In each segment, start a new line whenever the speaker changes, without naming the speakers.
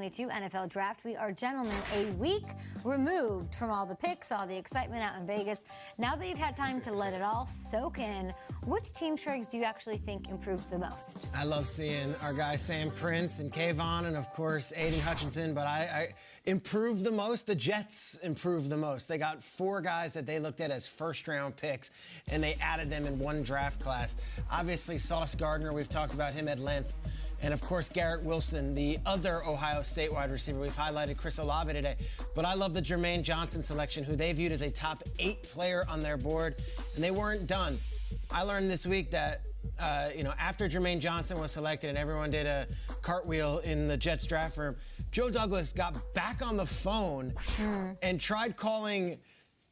2022 NFL Draft. We are, gentlemen, a week removed from all the picks, all the excitement out in Vegas. Now that you've had time to let it all soak in, which team strikes do you actually think improved the most?
I love seeing our guy Sam Prince and Kayvon and, of course, Aiden Hutchinson, but I improved the most. The Jets improved the most. They got 4 guys that they looked at as first-round picks, and they added them in one draft class. Obviously, Sauce Gardner, we've talked about him at length. And, of course, Garrett Wilson, the other Ohio State wide receiver. We've highlighted Chris Olave today. But I love the Jermaine Johnson selection, who they viewed as a top 8 player on their board, and they weren't done. I learned this week that, after Jermaine Johnson was selected and everyone did a cartwheel in the Jets draft room, Joe Douglas got back on the phone and tried calling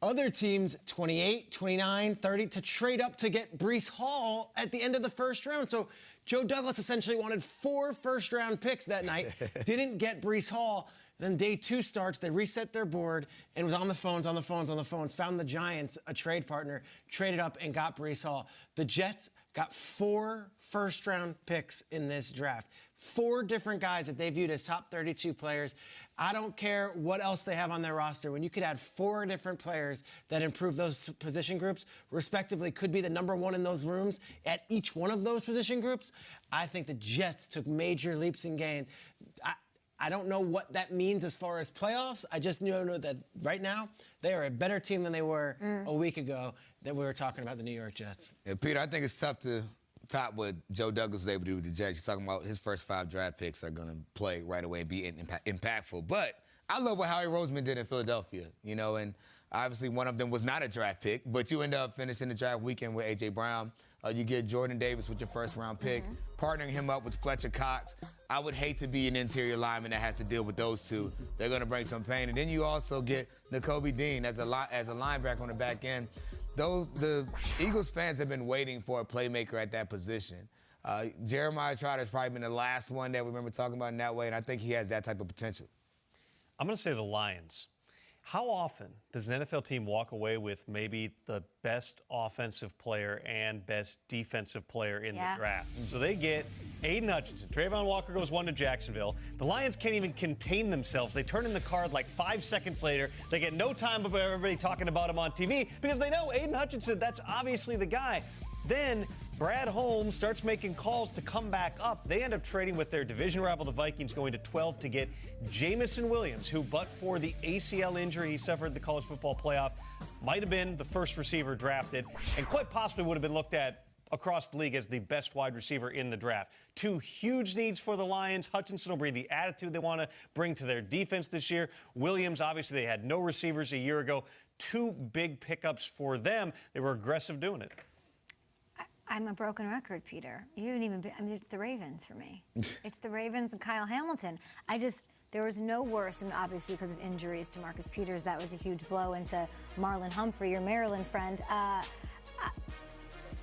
other teams 28, 29, 30 to trade up to get Breece Hall at the end of the first round. So Joe Douglas essentially wanted 4 first-round picks that night, didn't get Breece Hall. Then day 2 starts, they reset their board, and was on the phones, found the Giants, a trade partner, traded up and got Breece Hall. The Jets got 4 first-round picks in this draft. 4 different guys that they viewed as top 32 players. I don't care what else they have on their roster. When you could add 4 different players that improve those position groups, respectively, could be the number 1 in those rooms at each one of those position groups, I think the Jets took major leaps in gain. I don't know what that means as far as playoffs. I just know that right now they are a better team than they were a week ago that we were talking about the New York Jets.
Yeah, Peter, I think it's tough to top what Joe Douglas was able to do with the Jets. You're talking about his first 5 draft picks are going to play right away and be impactful. But I love what Howie Roseman did in Philadelphia, and obviously one of them was not a draft pick, but you end up finishing the draft weekend with A.J. Brown. You get Jordan Davis with your first-round pick, partnering him up with Fletcher Cox. I would hate to be an interior lineman that has to deal with those 2. They're going to bring some pain. And then you also get Nakobe Dean as a linebacker on the back end. The Eagles fans have been waiting for a playmaker at that position. Jeremiah Trotter has probably been the last one that we remember talking about in that way, and I think he has that type of potential.
I'm going to say the Lions. How often does an NFL team walk away with maybe the best offensive player and best defensive player in the draft? So they get Aiden Hutchinson. Trayvon Walker goes 1 to Jacksonville. The Lions can't even contain themselves. They turn in the card like 5 seconds later. They get no time about everybody talking about him on TV because they know Aiden Hutchinson, that's obviously the guy. Then Brad Holmes starts making calls to come back up. They end up trading with their division rival, the Vikings, going to 12 to get Jameson Williams, who, but for the ACL injury he suffered in the college football playoff, might have been the first receiver drafted and quite possibly would have been looked at across the league as the best wide receiver in the draft. 2 huge needs for the Lions. Hutchinson will bring the attitude they want to bring to their defense this year. Williams, obviously, they had no receivers a year ago. 2 big pickups for them. They were aggressive doing it.
I'm a broken record, Peter. You didn't even it's the Ravens for me. It's the Ravens and Kyle Hamilton. There was no worse, and obviously because of injuries to Marcus Peters, that was a huge blow into Marlon Humphrey, your Maryland friend.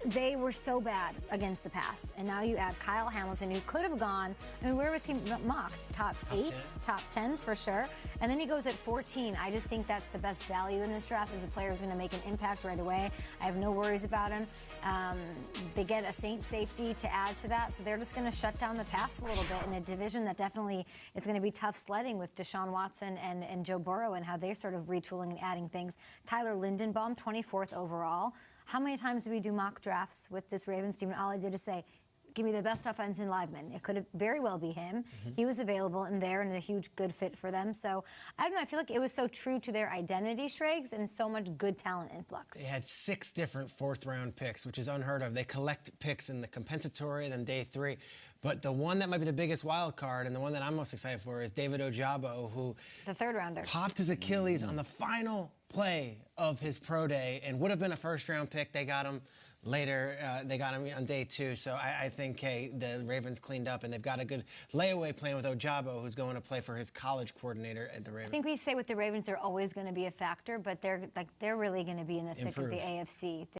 They were so bad against the pass, and now you add Kyle Hamilton, who could have gone, where was he mocked? Top 8, top 10 for sure, and then he goes at 14. I just think that's the best value in this draft, as a player who's going to make an impact right away. I have no worries about him. They get a Saints safety to add to that, so they're just going to shut down the pass a little bit in a division that definitely is going to be tough sledding with Deshaun Watson and Joe Burrow and how they're sort of retooling and adding things. Tyler Lindenbaum, 24th overall. How many times do we do mock drafts with this Ravens team? And all I did is say, give me the best offensive lineman. It could very well be him. He was available in there and a huge good fit for them. So, I don't know, I feel like it was so true to their identity, Schrags, and so much good talent influx.
They had 6 different 4th-round picks, which is unheard of. They collect picks in the compensatory, then day 3. But the one that might be the biggest wild card, and the one that I'm most excited for, is David Ojabo, who
the 3rd-rounder
popped his Achilles on the final play of his pro day and would have been a first-round pick. They got him later. They got him on day 2. So I think, the Ravens cleaned up, and they've got a good layaway plan with Ojabo, who's going to play for his college coordinator at the Ravens.
I think we say with the Ravens, they're always going to be a factor, but they're really going to be in the thick of the AFC.